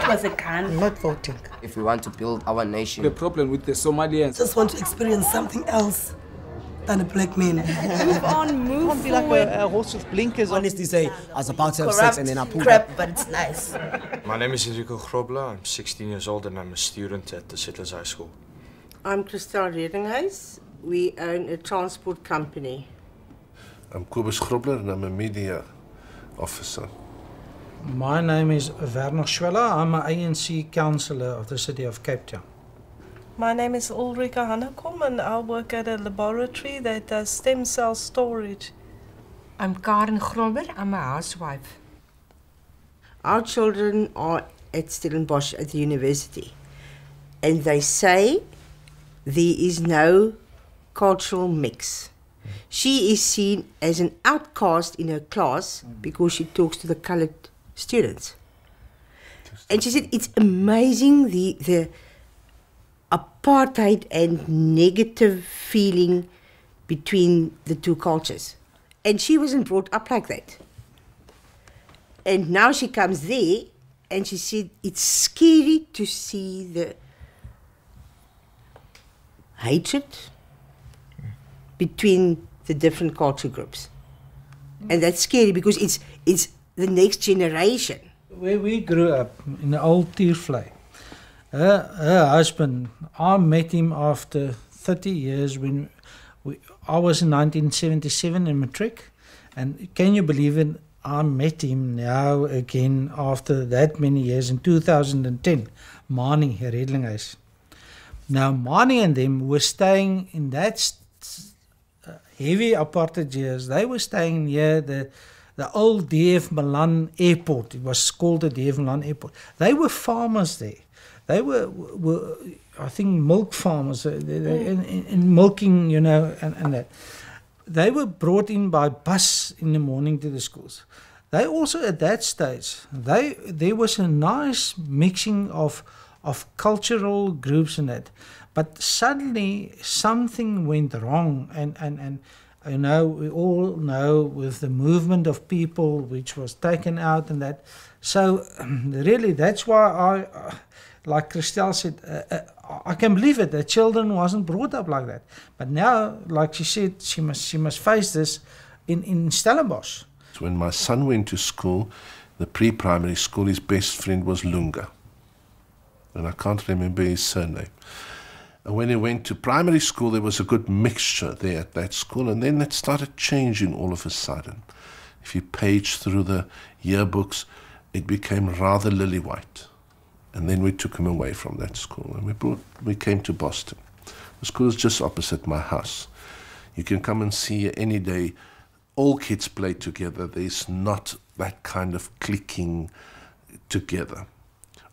That was a gun. Not voting. If we want to build our nation. The problem with the Somalians. Just want to experience something else than a black man. Move on, move Can't be like a horse with blinkers. Honestly say, I was about to have Corrupt sex and then I pulled crap, up. but it's nice. My name is Enrico Grobler. I'm 16 years old and I'm a student at the Settlers High School. I'm Christel Redinghuis. We own a transport company. I'm Kobus Grobler and I'm a media officer. My name is Werner Schweller. I'm an ANC councillor of the city of Cape Town. My name is Ulrika Hannekom and I work at a laboratory that does stem cell storage. I'm Karen Grobler. I'm a housewife. Our children are at Stellenbosch at the university, and they say there is no cultural mix. She is seen as an outcast in her class because she talks to the coloured students. And she said it's amazing the apartheid and negative feeling between the two cultures. And she wasn't brought up like that. And now she comes there and she said it's scary to see the hatred between the different culture groups. And that's scary because it's the next generation. Where we grew up, in the old Tiervlei, her husband, I met him after 30 years when I was in 1977 in matric, and can you believe it, I met him now again after that many years in 2010, Mani, Redlinghuis. Now Mani and them were staying in that heavy apartheid years. They were staying near the old DF Milan airport. It was called the DF Milan airport. They were farmers there. They were I think, milk farmers, in milking, you know, and that. They were brought in by bus in the morning to the schools. They also, at that stage, there was a nice mixing of cultural groups and that. But suddenly something went wrong, and you know, we all know with the movement of people which was taken out and that. So really, that's why I, like Christel said, I can believe it. The children wasn't brought up like that. But now, like she said, she must face this in Stellenbosch. When my son went to school, the pre-primary school, his best friend was Lunga. And I can't remember his surname. And when he went to primary school, there was a good mixture there at that school. And then it started changing all of a sudden. If you page through the yearbooks, it became rather lily-white. And then we took him away from that school. And we came to Boston. The school is just opposite my house. You can come and see any day. All kids play together. There's not that kind of clicking together.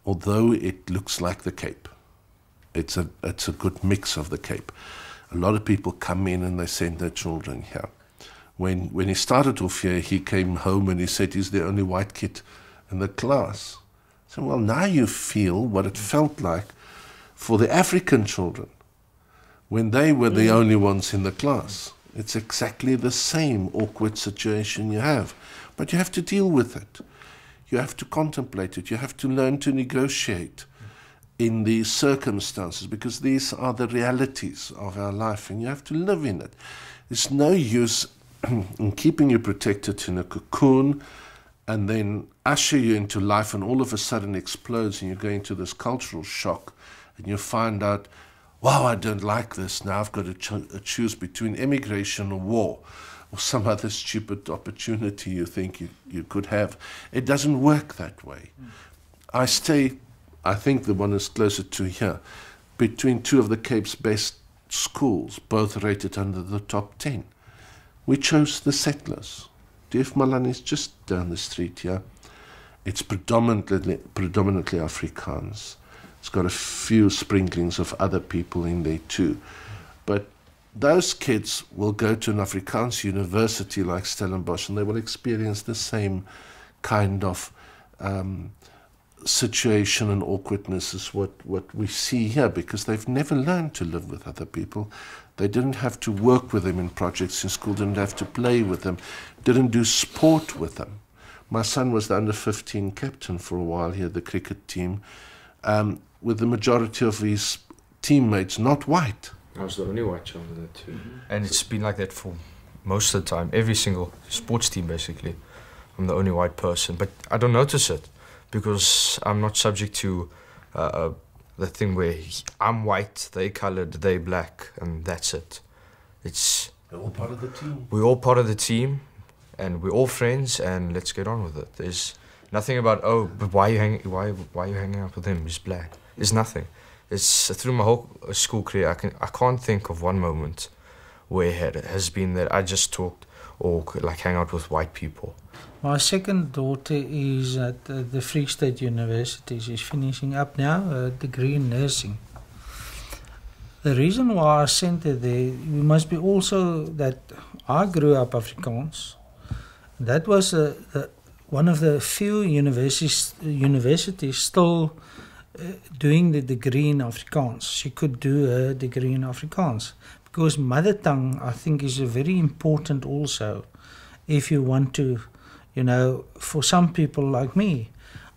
Although it looks like the Cape. It's a good mix of the Cape. A lot of people come in and they send their children here. When he started off here, he came home and he said he's the only white kid in the class. So, well, now you feel what it felt like for the African children when they were the only ones in the class. It's exactly the same awkward situation you have. But you have to deal with it. You have to contemplate it. You have to learn to negotiate in these circumstances, because these are the realities of our life and you have to live in it. There's no use in keeping you protected in a cocoon and then usher you into life and all of a sudden explodes and you go into this cultural shock and you find out, wow, I don't like this. Now I've got to choose between immigration or war or some other stupid opportunity you think you could have. It doesn't work that way. I think the one is closer to here, between two of the Cape's best schools, both rated under the top 10. We chose the Settlers. DF Milan is just down the street here. It's predominantly Afrikaners. It's got a few sprinklings of other people in there too. But those kids will go to an Afrikaans university like Stellenbosch and they will experience the same kind of situation and awkwardness is what we see here, because they've never learned to live with other people. They didn't have to work with them in projects in school, didn't have to play with them, didn't do sport with them. My son was the under-15 captain for a while here, the cricket team, with the majority of his teammates not white. I was the only white child in that too. And it's been like that for most of the time. Every single sports team, basically. I'm the only white person. But I don't notice it because I'm not subject to the thing where I'm white, they coloured, they black, and that's it. We're all part of the team. We're all part of the team, and we're all friends, and let's get on with it. There's nothing about, oh, but why are you hanging out with him? He's black. There's nothing. It's through my whole school career, I can't think of one moment where it has been that I just talked or like hang out with white people. My second daughter is at the Free State University. She's finishing up now a degree in nursing. The reason why I sent her there, we must be also that I grew up Afrikaans. That was one of the few universities still doing the degree in Afrikaans. She could do her degree in Afrikaans. Because mother tongue, I think, is very important also. If you want to, you know, for some people like me,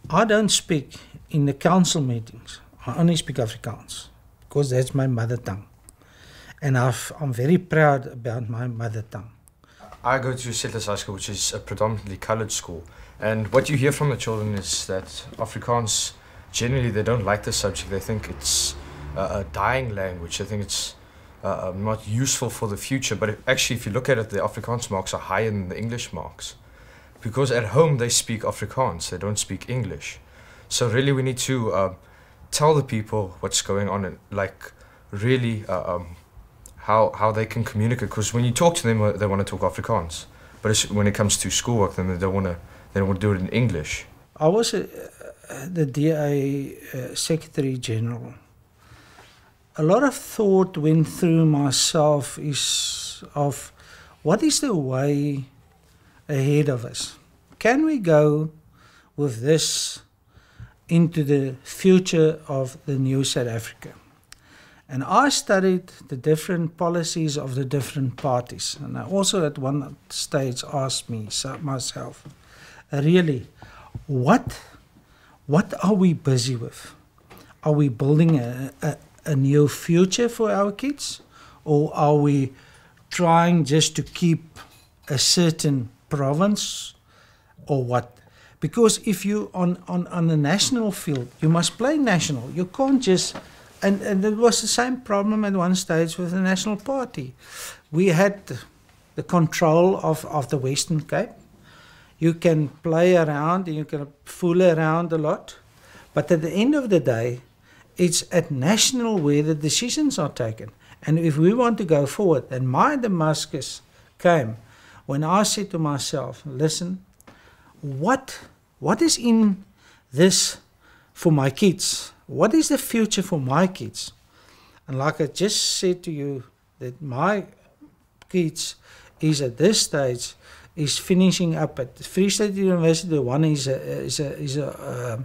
I don't speak in the council meetings. I only speak Afrikaans because that's my mother tongue. And I'm very proud about my mother tongue. I go to Settlers High School, which is a predominantly coloured school. And what you hear from the children is that Afrikaans, generally they don't like the subject. They think it's a dying language. They think it's not useful for the future. But actually, if you look at it, the Afrikaans marks are higher than the English marks. Because at home they speak Afrikaans, they don't speak English. So really we need to tell the people what's going on and like really how they can communicate. Because when you talk to them, they want to talk Afrikaans. But when it comes to schoolwork, then they want to do it in English. I was the DA Secretary General. A lot of thought went through myself is of what is the way ahead of us. Can we go with this into the future of the new South Africa? And I studied the different policies of the different parties. And I also at one stage asked myself, really, what are we busy with? Are we building a new future for our kids? Or are we trying just to keep a certain province or what? Because if you on the national field, you must play national. You can't just, and it was the same problem at one stage with the National Party. We had the control of the Western Cape. You can play around and you can fool around a lot, but at the end of the day, it's at national where the decisions are taken. And if we want to go forward, and my Damascus came when I said to myself, listen, what is in this for my kids? What is the future for my kids? And like I just said to you, that my kids is at this stage is finishing up at the Free State University. One is a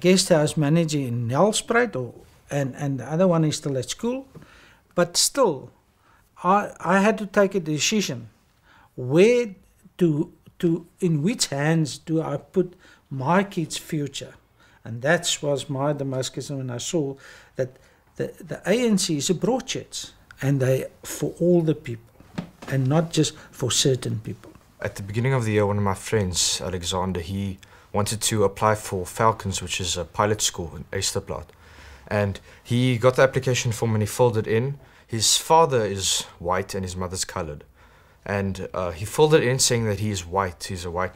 guest house manager in Nelspruit, and the other one is still at school. But still, I had to take a decision. Where in which hands do I put my kids' future? And that was my Damascus when I saw that the ANC is a broadchurch, and they for all the people, and not just for certain people. At the beginning of the year, one of my friends, Alexander, he wanted to apply for Falcons, which is a pilot school in Easterplaat. And he got the application form and he filled it in. His father is white and his mother's coloured. And he filled it in saying that he is white, he's a white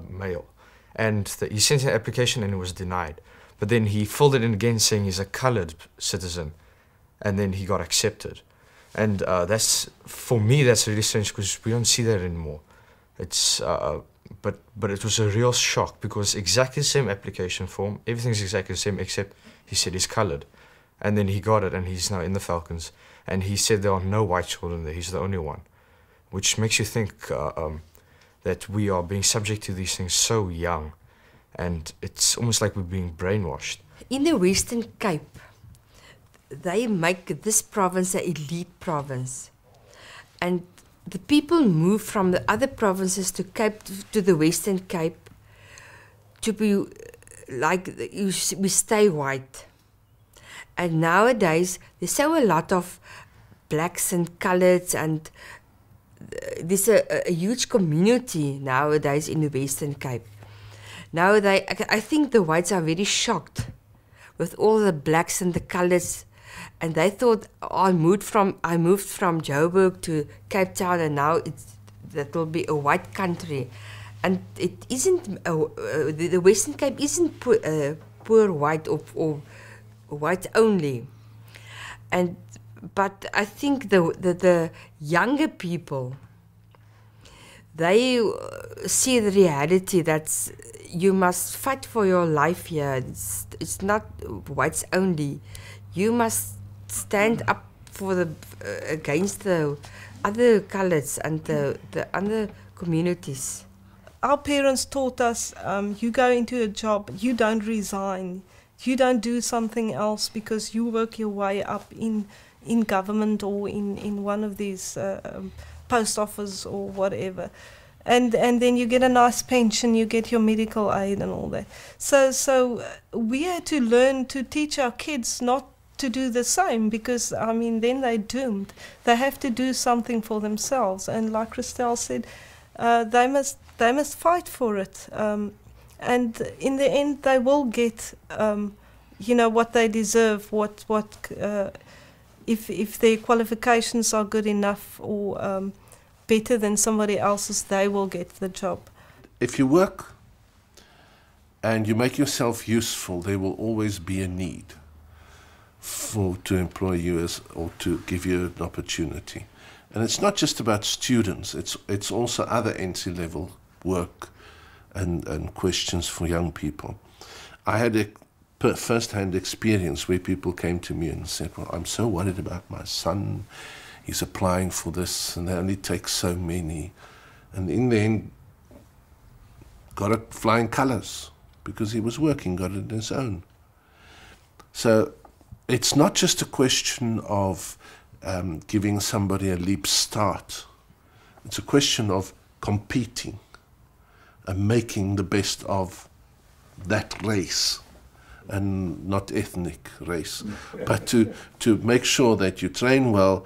male. And he sent an application and it was denied. But then he filled it in again saying he's a coloured citizen. And then he got accepted. And that's, for me, that's really strange because we don't see that anymore. It's, but it was a real shock because exactly the same application form, everything's exactly the same except he said he's coloured. And then he got it and he's now in the Falcons. And he said there are no white children there, he's the only one. Which makes you think that we are being subject to these things so young. And it's almost like we're being brainwashed. In the Western Cape, they make this province an elite province. And the people moved from the other provinces to the Western Cape to be like we stay white. And nowadays there's so a lot of blacks and coloureds, and there's a huge community nowadays in the Western Cape. Now I think the whites are very shocked with all the blacks and the coloureds, and they thought I moved from Joburg to Cape Town, and now that will be a white country, and it isn't. The Western Cape isn't poor white or white only, but I think the younger people, they see the reality that you must fight for your life here. It's not whites only. You must stand up for against the other colours and the other communities. Our parents taught us, you go into a job, you don't resign. You don't do something else because you work your way up in government or in one of these post office or whatever. And then you get a nice pension, you get your medical aid and all that. So we had to learn to teach our kids not to do the same, because, I mean, then they're doomed. They have to do something for themselves. And like Christelle said, they must fight for it. And in the end, they will get, what they deserve. If their qualifications are good enough or better than somebody else's, they will get the job. If you work and you make yourself useful, there will always be a need to employ you or to give you an opportunity. And it's not just about students; it's also other entry-level work and questions for young people. I had a first-hand experience where people came to me and said, well, I'm so worried about my son. He's applying for this and they only take so many. And in the end, got it flying colours because he was working, got it on his own. So it's not just a question of giving somebody a leap start. It's a question of competing and making the best of that race, and not ethnic race, but to make sure that you train well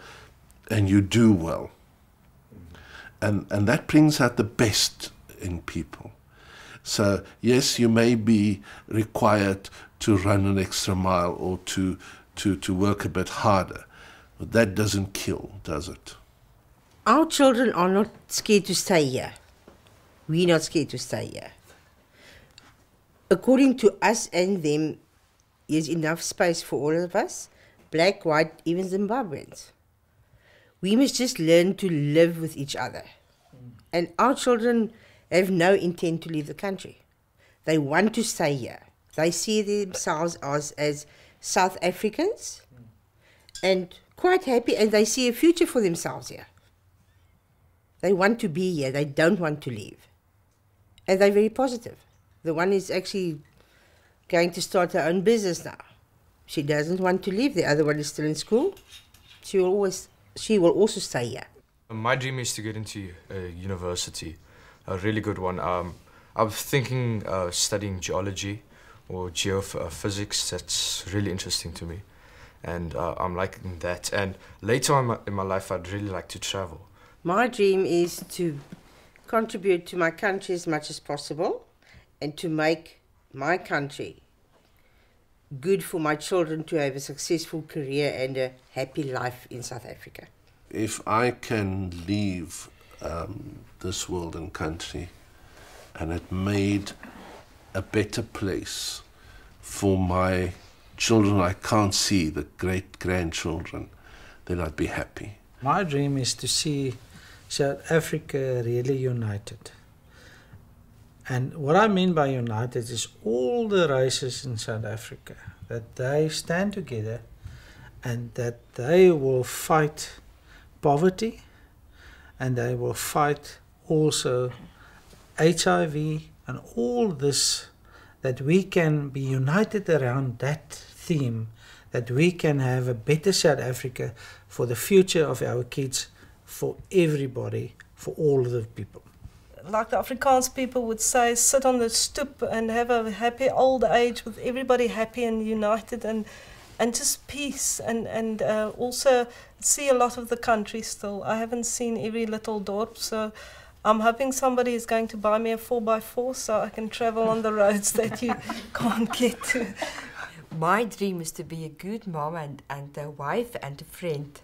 and you do well. And that brings out the best in people. So yes, you may be required to run an extra mile or to work a bit harder, but that doesn't kill, does it? Our children are not scared to stay here. We're not scared to stay here. According to us and them, there's enough space for all of us, black, white, even Zimbabweans. We must just learn to live with each other. And our children have no intent to leave the country. They want to stay here. They see themselves as South Africans and quite happy, and they see a future for themselves here. They want to be here. They don't want to leave. And they're very positive. The one is actually going to start her own business now. She doesn't want to leave. The other one is still in school. She will also stay here. My dream is to get into a university, a really good one. I'm thinking studying geology or geophysics. That's really interesting to me, and I'm liking that. And later on in my life, I'd really like to travel. My dream is to contribute to my country as much as possible and to make my country good for my children to have a successful career and a happy life in South Africa. If I can leave this world and country and it made a better place for my children I can't see, the great-grandchildren, then I'd be happy. My dream is to see South Africa really united. And what I mean by united is all the races in South Africa, that they stand together and that they will fight poverty and they will fight also HIV and all this, that we can be united around that theme, that we can have a better South Africa for the future of our kids, for everybody, for all of the people. Like the Afrikaans people would say, sit on the stoep and have a happy old age with everybody happy and united and just peace and also see a lot of the country still. I haven't seen every little dorp, so I'm hoping somebody is going to buy me a 4x4 so I can travel on the roads that you can't get to. My dream is to be a good mom and a wife and a friend.